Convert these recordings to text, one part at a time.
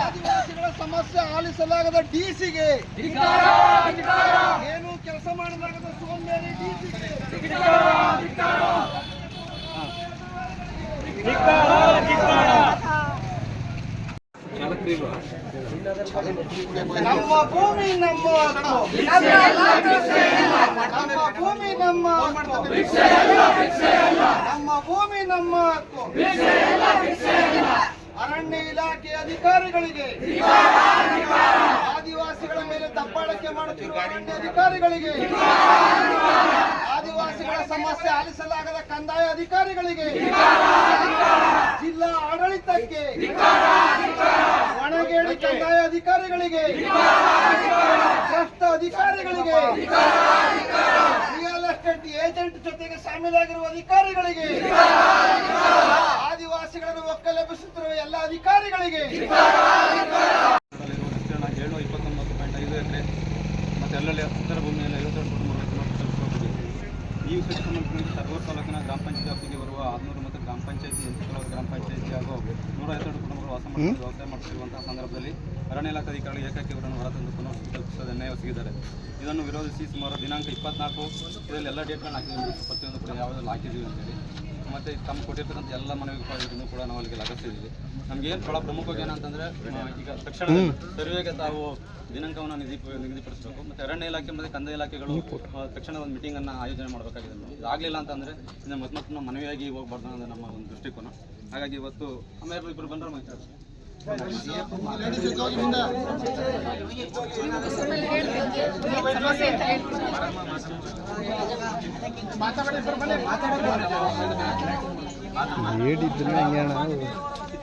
ಆದಿವಾಸಿಗಳ ಸಮಸ್ಯೆ ಆಲಿಸಲಾಗದ ಡಿಸಿಗೆ, ಏನು ಕೆಲಸ ಮಾಡಲಾಗದ ಸೋಮೇರಿ ಡಿಸಿಗೆ ನಮ್ಮ ಭೂಮಿ ನಮ್ಮ ಹಕ್ಕು, ನಮ್ಮ ಭೂಮಿ ನಮ್ಮ ಹಕ್ಕು, ನಮ್ಮ ಭೂಮಿ ನಮ್ಮ ಹಕ್ಕು. ಅರಣ್ಯ ಇಲಾಖೆ ಅಧಿಕಾರಿಗಳಿಗೆ, ಆದಿವಾಸಿಗಳ ಮೇಲೆ ದಬ್ಬಾಳಿಕೆ ಮಾಡುತ್ತಿರುವ ಅರಣ್ಯ ಅಧಿಕಾರಿಗಳಿಗೆ, ಆದಿವಾಸಿಗಳ ಸಮಸ್ಯೆ ಆಲಿಸಲಾಗದ ಕಂದಾಯ ಅಧಿಕಾರಿಗಳಿಗೆ, ಜಿಲ್ಲಾ ಆಡಳಿತಕ್ಕೆ, ಒಣಗೇಡಿ ಕಂದಾಯ ಅಧಿಕಾರಿಗಳಿಗೆ, ಭ್ರಷ್ಟ ಅಧಿಕಾರಿಗಳಿಗೆ, ರಿಯಲ್ ಎಸ್ಟೇಟ್ ಏಜೆಂಟ್ ಜೊತೆಗೆ ಶಾಮೀಲಾಗಿರುವ ಅಧಿಕಾರಿಗಳಿಗೆ, ಆದಿವಾಸಿಗಳನ್ನು ಒಕ್ಕಲೆಬ್ಬಿಸುತ್ತಿರುವ ಎಲ್ಲ ಅಧಿಕಾರಿಗಳಿಗೆ, 729.5 ಎಕರೆ ಮತ್ತು ಅಲ್ಲಲ್ಲಿ ಉತ್ತರ ಭೂಮಿಯಲ್ಲಿ 52.3 ಈ ವಿಷಯಕ್ಕೆ ಸಂಬಂಧಿಸಿದಂತೆ ಸರ್ವೂರು ತಾಲೂಕಿನ ಗ್ರಾಮ ಪಂಚಾಯತ್ ವ್ಯಾಪ್ತಿಗೆ ಬರುವ 600 ಮತ್ತು ಗ್ರಾಮ ಪಂಚಾಯತಿ 8 ಗ್ರಾಮ ಪಂಚಾಯತಿ ಹಾಗೂ 152 ಕುಟುಂಬಗಳು ವಾಸ ಮಾಡಿ ವ್ಯವಸಾಯ ಮಾಡುತ್ತಿರುವಂತಹ ಸಂದರ್ಭದಲ್ಲಿ ಅರಣ್ಯ ಇಲಾಖೆ ಅಧಿಕಾರಿಗಳು ಏಕಾಏಕಿ ಇವರನ್ನು ಹೊರತಂದು ಪುನಃ ಕಲ್ಪಿಸದ ನ್ಯಾಯವಾಗಿದ್ದಾರೆ. ಇದನ್ನು ವಿರೋಧಿಸಿ ಸುಮಾರು ದಿನಾಂಕ 24 ಇದರಲ್ಲಿ ಎಲ್ಲ ಡೇಟ್ಗಳನ್ನ ಹಾಕಿದ್ದೀವಿ, ಪ್ರತಿಯೊಂದು ಕೂಡ ಯಾವುದೆಲ್ಲ ಹಾಕಿದ್ದೀವಿ ಅಂತೇಳಿ ಮತ್ತು ತಮ್ಮ ಕೊಟ್ಟಿರ್ತಕ್ಕಂಥ ಎಲ್ಲ ಮನವಿಗಳನ್ನು ಕೂಡ ನಾವು ಅಲ್ಲಿಗೆ ಲಗತ್ತಿದ್ದೀವಿ. ನಮಗೇನು ಭಾಳ ಪ್ರಮುಖವಾಗಿ ಏನಂತಂದರೆ ಈಗ ತಕ್ಷಣ ಸರ್ವೆಗೆ ತಾವು ದಿನಾಂಕವನ್ನು ನಿಗದಿಪಡಿಸಬೇಕು ಮತ್ತು ಅರಣ್ಯ ಇಲಾಖೆ ಮತ್ತು ಕಂದಾಯ ಇಲಾಖೆಗಳು ತಕ್ಷಣ ಒಂದು ಮೀಟಿಂಗನ್ನು ಆಯೋಜನೆ ಮಾಡಬೇಕಾಗಿದೆ. ಇದಾಗಲಿಲ್ಲ ಅಂತಂದರೆ ಇದನ್ನು ಮತ್ತೆ ನಾವು ಮನವಿಯಾಗಿ ಹೋಗ್ಬಾರ್ದು ಅನ್ನೋದು ನಮ್ಮ ಒಂದು ದೃಷ್ಟಿಕೋನ. ಹಾಗಾಗಿ ಇವತ್ತು ಆಮೇಲೆ ಇಬ್ಬರು ಬಂದರೆ ಮಾತಾಡ್ತಾರೆ.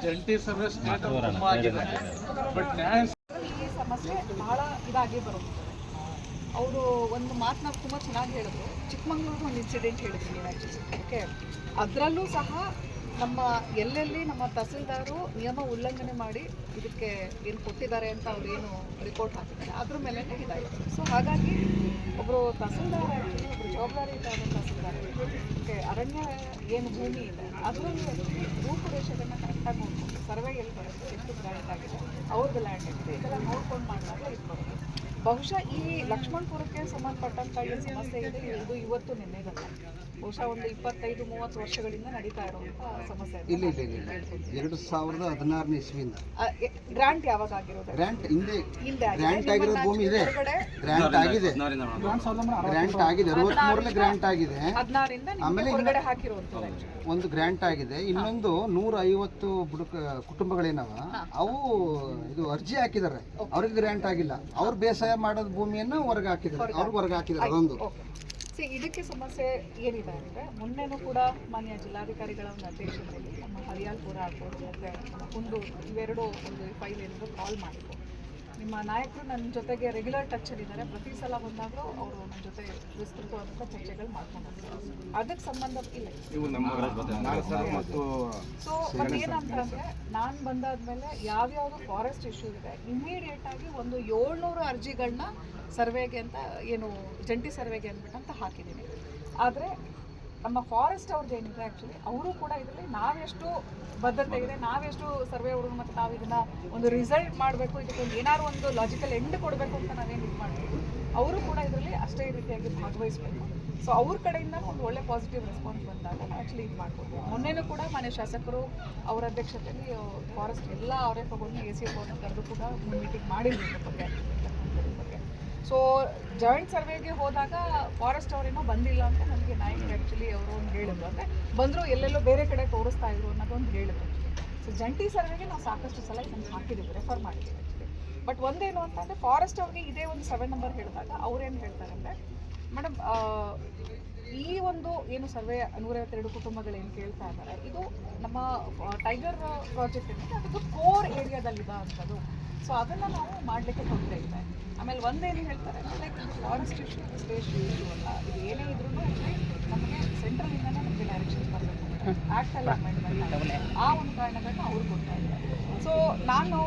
ಜಂಟಿ ಸರ್ವೆ ಈ ಸಮಸ್ಯೆ ಬಹಳ ಇದಾಗಿ ಬರುತ್ತೆ. ಅವರು ಒಂದು ಮಾತನ್ನ ತುಂಬ ಚೆನ್ನಾಗಿ ಹೇಳಿದ್ರು. ಚಿಕ್ಕಮಂಗ್ಳೂರು ಒಂದು ಇನ್ಸಿಡೆಂಟ್ ಹೇಳಿದ್ರು ನೀವು ಆ್ಯಕ್ಚುಲಿ. ಓಕೆ, ಅದರಲ್ಲೂ ಸಹ ನಮ್ಮ ಎಲ್ಲೆಲ್ಲಿ ನಮ್ಮ ತಹಸೀಲ್ದಾರು ನಿಯಮ ಉಲ್ಲಂಘನೆ ಮಾಡಿ ಇದಕ್ಕೆ ಏನು ಕೊಟ್ಟಿದ್ದಾರೆ ಅಂತ ಅವ್ರು ಏನು ರಿಪೋರ್ಟ್ ಹಾಕಿದ್ದಾರೆ ಅದ್ರ ಮೇಲೆ ಇದಾಯಿತು. ಸೊ ಹಾಗಾಗಿ ಒಬ್ಬರು ತಹಸೀಲ್ದಾರ್ ಆ್ಯಕ್ಚುಲಿ ಒಬ್ಬರು ಜವಾಬ್ದಾರಿಯುತ ತಹಸೀಲ್ದಾರ್ ಓಕೆ, ಅರಣ್ಯ ಏನು ಭೂಮಿ ಇದೆ ಅದರಲ್ಲಿ ರೂಪುರೇಷೆಗಳನ್ನ ಕರೆಕ್ಟಾಗಿ ನೋಡ್ಕೊಂಡು ಸರ್ವೆ ಎಲ್ಲಿ ಬರುತ್ತೆ, ಎಷ್ಟು ಗ್ರ್ಯಾಂಡ್ ಆಗಿದೆ, ಅವ್ರದ್ದು ಲ್ಯಾಂಡ್ ಆಗಿದೆ, ಇದೆಲ್ಲ ನೋಡ್ಕೊಂಡು ಮಾಡಿದಾಗ ಇದು ಬರುತ್ತೆ. ಬಹುಶಃ ಈ ಲಕ್ಷ್ಮಣಪುರಕ್ಕೆ ಸಂಬಂಧಪಟ್ಟಂಥ ಏನು ಸಮಸ್ಯೆ ಇದೆ ಇದು ಇವತ್ತು ನಿನ್ನೆಗಲ್ಲ, ಬಹುಶಃ ಒಂದು 25-30 ವರ್ಷಗಳಿಂದ ನಡೀತಾ ಇರುವಂಥ ಸಮಸ್ಯೆ. ಇಲ್ಲ 2016 ಇಸ್ವಿಯಿಂದ ಗ್ರಾಂಟ್ ಯಾವಾಗ ಆಗಿರೋದು? ಗ್ರಾಂಟ್ ಗ್ರಾಂಟ್ ಆಗಿರೋ ಭೂಮಿ ಇದೆ, ಗ್ರಾಂಟ್ ಆಗಿದೆ 63ರಲ್ಲಿ ಗ್ರಾಂಟ್ ಆಗಿದೆ, 16ರಿಂದ ಆಮೇಲೆ ಹೊರಗಡೆ ಹಾಕಿರುವಂಥದ್ದು ಒಂದು ಗ್ರಾಂಟ್ ಆಗಿದೆ. ಇನ್ನೊಂದು 150 ಕುಟುಂಬಗಳೇನವ ಅವು ಇದು ಅರ್ಜಿ ಹಾಕಿದ್ದಾರೆ, ಅವ್ರಿಗೆ ಗ್ರಾಂಟ್ ಆಗಿಲ್ಲ, ಅವ್ರು ಬೇಸಾಯ ಮಾಡೋದು ಭೂಮಿಯನ್ನು ಹೊರಗೆ ಹಾಕಿದ್ದಾರೆ, ಅವ್ರಿಗೆ ಹೊರಗೆ ಹಾಕಿದ್ದಾರೆ. ಅದೊಂದು ಇದಕ್ಕೆ ಸಮಸ್ಯೆ ಏನಿದೆ ಅಂದರೆ ಮೊನ್ನೆನೂ ಕೂಡ ಮಾನ್ಯ ಜಿಲ್ಲಾಧಿಕಾರಿಗಳ ಒಂದು ಅಧ್ಯಕ್ಷತೆಯಲ್ಲಿ ನಮ್ಮ ಹರಿಯಾಲ್ಪುರ ಆಗ್ಬೋದು ಮತ್ತು ನಮ್ಮ ಕುಂದೂರು ಇವೆರಡು ಒಂದು ಫೈಲ್ ಏನಿದ್ರು ಕಾಲ್ ಮಾಡಿದ್ರು. ನಿಮ್ಮ ನಾಯಕರು ನನ್ನ ಜೊತೆಗೆ ರೆಗ್ಯುಲರ್ ಟಚ್ಚಲ್ಲಿದ್ದಾರೆ, ಪ್ರತಿ ಸಲ ಬಂದಾಗಲೂ ಅವರು ನನ್ನ ಜೊತೆ ವಿಸ್ತೃತವಾದಂಥ ಚರ್ಚೆಗಳು ಮಾಡ್ಕೊಂಡು ಹೋಗ್ತಾರೆ. ಅದಕ್ಕೆ ಸಂಬಂಧ ಇಲ್ಲ. ಸೊ ಮತ್ತೆ ಏನಂತಂದರೆ ನಾನು ಬಂದಾದ್ಮೇಲೆ ಯಾವ್ಯಾವುದು ಫಾರೆಸ್ಟ್ ಇಶ್ಯೂ ಇದೆ ಇಮ್ಮಿಡಿಯೇಟಾಗಿ ಒಂದು 700 ಅರ್ಜಿಗಳನ್ನ ಸರ್ವೆಗೆ ಅಂತ ಏನು ಜಂಟಿ ಸರ್ವೆಗೆ ಅಂದ್ಬಿಟ್ಟಂತ ಹಾಕಿದ್ದೀನಿ. ಆದರೆ ನಮ್ಮ ಫಾರೆಸ್ಟ್ ಅವ್ರದ್ದು ಏನಿದೆ ಆ್ಯಕ್ಚುಲಿ ಅವರು ಕೂಡ ಇದರಲ್ಲಿ ನಾವೆಷ್ಟು ಬದ್ಧತೆ ಇದೆ, ನಾವೆಷ್ಟು ಸರ್ವೆ ಹುಡುಗ ಮತ್ತು ನಾವು ಇದನ್ನು ಒಂದು ರಿಸಲ್ಟ್ ಮಾಡಬೇಕು, ಇದಕ್ಕೆ ಒಂದು ಏನಾದ್ರು ಒಂದು ಲಾಜಿಕಲ್ ಎಂಡ್ ಕೊಡಬೇಕು ಅಂತ ನಾವೇನು ಇದು ಮಾಡ್ತೀವಿ, ಅವರು ಕೂಡ ಇದರಲ್ಲಿ ಅಷ್ಟೇ ರೀತಿಯಾಗಿ ಭಾಗವಹಿಸಬೇಕು. ಸೊ ಅವ್ರ ಕಡೆಯಿಂದ ಒಂದು ಒಳ್ಳೆ ಪಾಸಿಟಿವ್ ರೆಸ್ಪಾನ್ಸ್ ಬಂದಾಗ ಆ್ಯಕ್ಚುಲಿ ಇದು ಮಾಡ್ಬೋದು. ಮೊನ್ನೆನೂ ಕೂಡ ಮನೆ ಶಾಸಕರು ಅವರ ಅಧ್ಯಕ್ಷತೆಯಲ್ಲಿ ಫಾರೆಸ್ಟ್ ಎಲ್ಲ ಅವರೇ ತಗೊಂಡು ACF ಅವ್ರನ್ನ ಕರೆದು ಕೂಡ ಮೀಟಿಂಗ್ ಮಾಡಿದ್ರು ಬಗ್ಗೆ. ಸೊ ಜಾಯಿಂಟ್ ಸರ್ವೆಗೆ ಹೋದಾಗ ಫಾರೆಸ್ಟ್ ಅವರೇನೋ ಬಂದಿಲ್ಲ ಅಂತ ನನಗೆ ನಾಯಕರು ಆ್ಯಕ್ಚುಲಿ ಅವರು ಒಂದು ಹೇಳಿದ್ರು, ಅಂದರೆ ಬಂದರೂ ಎಲ್ಲೆಲ್ಲೋ ಬೇರೆ ಕಡೆ ತೋರಿಸ್ತಾ ಇದ್ರು ಅನ್ನೋದೊಂದು ಹೇಳಿದ್ರು. ಸೊ ಜಂಟಿ ಸರ್ವೆಗೆ ನಾವು ಸಾಕಷ್ಟು ಸಲ ಇದನ್ನು ಹಾಕಿದ್ದೀವಿ, ರೆಫರ್ ಮಾಡಿದ್ದೀವಿ ಆ್ಯಕ್ಚುಲಿ. ಬಟ್ ಒಂದೇನು ಅಂತಂದರೆ ಫಾರೆಸ್ಟ್ ಅವ್ರಿಗೆ ಇದೇ ಒಂದು 7 ನಂಬರ್ ಹೇಳಿದಾಗ ಅವ್ರೇನು ಹೇಳ್ತಾರೆ ಅಂದರೆ, ಮೇಡಮ್ ಈ ಒಂದು ಏನು ಸರ್ವೆ 152 ಕುಟುಂಬಗಳೇನು ಕೇಳ್ತಾ ಇದ್ದಾರೆ ಇದು ನಮ್ಮ ಟೈಗರ್ ಪ್ರಾಜೆಕ್ಟ್ ಏನಿದೆ ಅದಕ್ಕೆ ಕೋರ್ ಏರಿಯಾದಲ್ಲಿದೆ ಅಂಥದ್ದು. ಸೊ ಅದನ್ನು ನಾವು ಮಾಡಲಿಕ್ಕೆ ತೊಂದರೆ ಇದೆ. ಆಮೇಲೆ ಒಂದೇನು ಹೇಳ್ತಾರೆ like forest issue state issue ಅಲ್ಲ, ಇದು ಏನೇ ಇದ್ರೂ ನಮಗೆ ಸೆಂಟ್ರಲಿಂದನೇ ನಮಗೆ ಡೈರೆಕ್ಷನ್ಸ್ ಬರಬೇಕು, ಆ್ಯಕ್ಟಲ್ಲಿ ಅಮೆಂಡ್ಮೆಂಟ್ ಆ ಒಂದು ಕಾರಣಗಳನ್ನ ಅವ್ರು ಕೊಡ್ತಾ ಇದ್ದಾರೆ. ಸೊ ನಾನು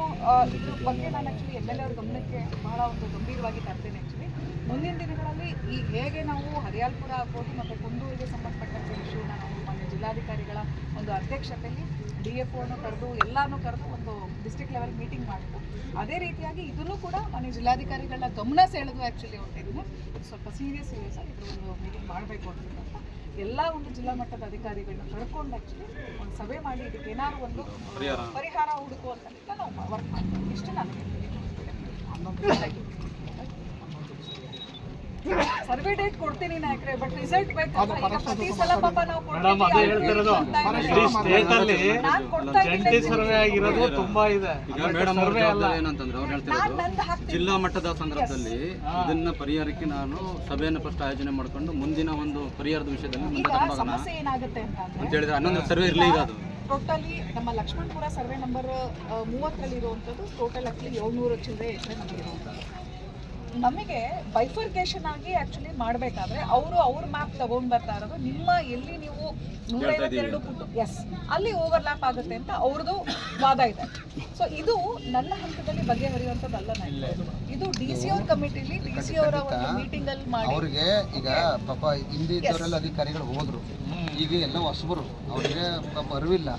ಇದ್ರ ಬಗ್ಗೆ ನಾನು ಆ್ಯಕ್ಚುಲಿ MLA ಅವ್ರ ಗಮನಕ್ಕೆ ಬಹಳ ಒಂದು ಗಂಭೀರವಾಗಿ ತರ್ತೇನೆ. ಆ್ಯಕ್ಚುಲಿ ಮುಂದಿನ ದಿನಗಳಲ್ಲಿ ಈ ಹೇಗೆ ನಾವು ಹರಿಯಾಲ್ಪುರ ಆಗ್ಬೋದು ಮತ್ತು ಕುಂದೂರಿಗೆ ಸಂಬಂಧಪಟ್ಟಂಥ ಇಶ್ಯೂನ ನಾವು ಮಾನ್ಯ ಜಿಲ್ಲಾಧಿಕಾರಿಗಳ ಒಂದು ಅಧ್ಯಕ್ಷತೆಯಲ್ಲಿ DFOನು ಕರೆದು ಎಲ್ಲಾನು ಕರೆದು ಒಂದು ಡಿಸ್ಟ್ರಿಕ್ಟ್ ಲೆವೆಲ್ ಮೀಟಿಂಗ್ ಮಾಡಿದ್ದು. ಅದೇ ರೀತಿಯಾಗಿ ಇದನ್ನು ಕೂಡ ಮನೆ ಜಿಲ್ಲಾಧಿಕಾರಿಗಳ ಗಮನ ಸೆಳೆದು ಆ್ಯಕ್ಚುಲಿ ಹೊರಟಿದ್ದೀನಿ. ಸ್ವಲ್ಪ ಸೀರಿಯಸ್ ಆಗಿ ಇದ್ರ ಒಂದು ಮೀಟಿಂಗ್ ಮಾಡಬೇಕು ಅಂತ ಎಲ್ಲ ಒಂದು ಜಿಲ್ಲಾ ಮಟ್ಟದ ಅಧಿಕಾರಿಗಳನ್ನ ಕರ್ಕೊಂಡು ಆ್ಯಕ್ಚುಲಿ ಒಂದು ಸಭೆ ಮಾಡಿ ಇದಕ್ಕೆ ಏನಾದ್ರು ಒಂದು ಪರಿಹಾರ ಹುಡುಕುವಂತ ನಾವು ವರ್ಕ್ ಮಾಡ್ತೀವಿ. ಇಷ್ಟು ನಾನು ಸರ್ವೆ ಡೇಟ್ ಕೊಡ್ತೀನಿ ನಾಯಕ್ರೆ, ಬಟ್ ರಿಸಲ್ಟ್ ಬೇಕಲ್ಲ. ಈಗ ಪ್ರತಿ ಸಲ ಪಾಪ ನಾವು ಜಿಲ್ಲಾ ಮಟ್ಟದ ಸಂದರ್ಭದಲ್ಲಿ ಇದನ್ನ ಪರಿಹಾರಕ್ಕೆ ನಾನು ಸಭೆಯನ್ನು ಫಸ್ಟ್ ಆಯೋಜನೆ ಮಾಡಿಕೊಂಡು ಮುಂದಿನ ಒಂದು ಪರಿಹಾರದ ವಿಷಯದಲ್ಲಿ ಸಮಸ್ಯೆ ಏನಾಗುತ್ತೆ ಅಂತ ಹೇಳಿದ್ರೆ 11 ಸರ್ವೆ ಇರಲಿ. ಈಗ ಅದು ಟೋಟಲಿ ನಮ್ಮ ಲಕ್ಷ್ಮಣಪುರ ಸರ್ವೆ ನಂಬರ್ 30ರಲ್ಲಿ ಇರುವಂಥದ್ದು ಟೋಟಲ್ ಆಕ್ಚುಲಿ 700 ಚಿಲ್ಲರೆ ಎಕರೆ ನಮಗಿರುವಂಥದ್ದು. ನಮಗೆ ಬೈಫರ್ಕೇಶನ್ ಆಗಿ ಆ್ಯಕ್ಚುಲಿ ಮಾಡಬೇಕಾದ್ರೆ ಅವ್ರ ಮ್ಯಾಪ್ ತೊಗೊಂಡು ಬರ್ತಾ ಇರೋದು ನಿಮ್ಮ ಎಲ್ಲಿ ನೀವು 152 ಫುಟ್ ಅಲ್ಲಿ ಓವರ್ಲ್ಯಾಪ್ ಆಗುತ್ತೆ ಅಂತ ಅವ್ರದ್ದು ವಾದ ಇದೆ. ಸೊ ಇದು ನನ್ನ ಹಂತದಲ್ಲಿ ಬಗೆಹರಿಯುವಂಥದ್ದಲ್ಲ. ಇದು DC ಅವ್ರ ಕಮಿಟಿಲಿ DC ಅವರ ಒಂದು ಮೀಟಿಂಗಲ್ಲಿ ಮಾಡಿ ಅವ್ರಿಗೆ ಈಗ ಪಾಪ ಹಿಂದೆ ಇದ್ದವರೆಲ್ಲ ಅಧಿಕಾರಿಗಳು ಹೋದ್ರು, ಈಗ ಎಲ್ಲ ಹೊಸಬರು, ಅವ್ರಿಗೆ ಪಾಪ ಅರಿವಿಲ್ಲ.